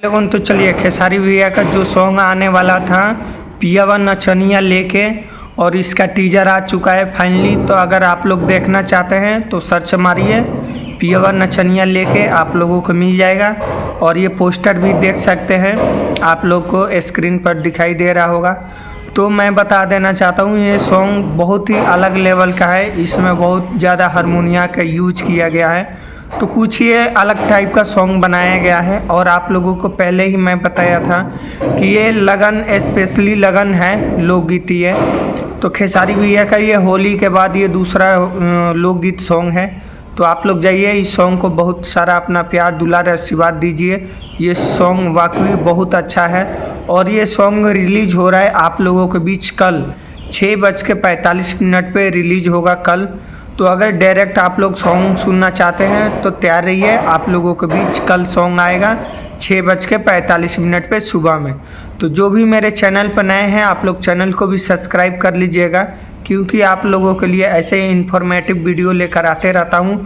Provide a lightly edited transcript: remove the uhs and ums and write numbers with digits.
लोगों तो चलिए खेसारी भैया का जो सॉन्ग आने वाला था पियावा नचनिया लेके, और इसका टीजर आ चुका है फाइनली। तो अगर आप लोग देखना चाहते हैं तो सर्च मारिए पियावा नचनिया लेके, आप लोगों को मिल जाएगा। और ये पोस्टर भी देख सकते हैं, आप लोग को स्क्रीन पर दिखाई दे रहा होगा। तो मैं बता देना चाहता हूँ ये सॉन्ग बहुत ही अलग लेवल का है, इसमें बहुत ज़्यादा हारमोनिया का यूज किया गया है। तो कुछ ये अलग टाइप का सॉन्ग बनाया गया है। और आप लोगों को पहले ही मैं बताया था कि ये लगन स्पेशली लगन है, लोकगीत है। तो खेसारी भैया का ये होली के बाद ये दूसरा लोकगीत सॉन्ग है। तो आप लोग जाइए इस सॉन्ग को बहुत सारा अपना प्यार दुलार आशीर्वाद दीजिए। ये सॉन्ग वाकई बहुत अच्छा है। और ये सॉन्ग रिलीज हो रहा है आप लोगों के बीच कल 6:45 पे रिलीज होगा कल। तो अगर डायरेक्ट आप लोग सॉन्ग सुनना चाहते हैं तो तैयार रहिए, आप लोगों के बीच कल सॉन्ग आएगा 6:45 पे सुबह में। तो जो भी मेरे चैनल पर नए हैं आप लोग चैनल को भी सब्सक्राइब कर लीजिएगा, क्योंकि आप लोगों के लिए ऐसे ही इन्फॉर्मेटिव वीडियो लेकर आते रहता हूँ।